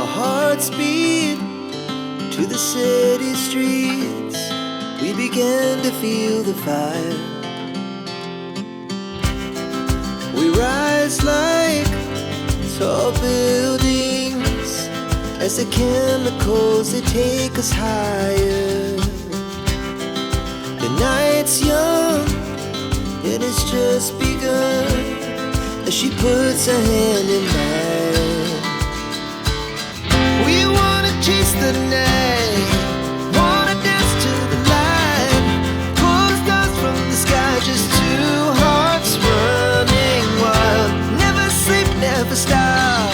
Our hearts beat to the city streets. We began to feel the fire. We rise like tall buildings as the chemicals, they take us higher. The night's young, it has just begun, as she puts her hand in mine. We wanna chase the night, wanna dance to the light, pull the stars from the sky, just two hearts running wild. Never sleep, never stop,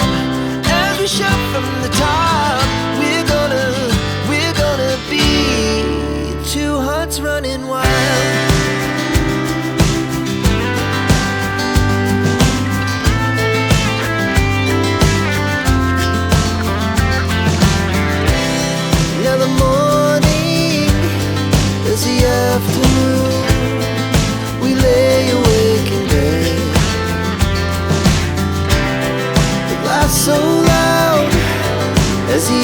as we shout from the top. We're gonna be two hearts running wild. Now the morning is the afternoon. We lay awake in bed. The laughs so loud as the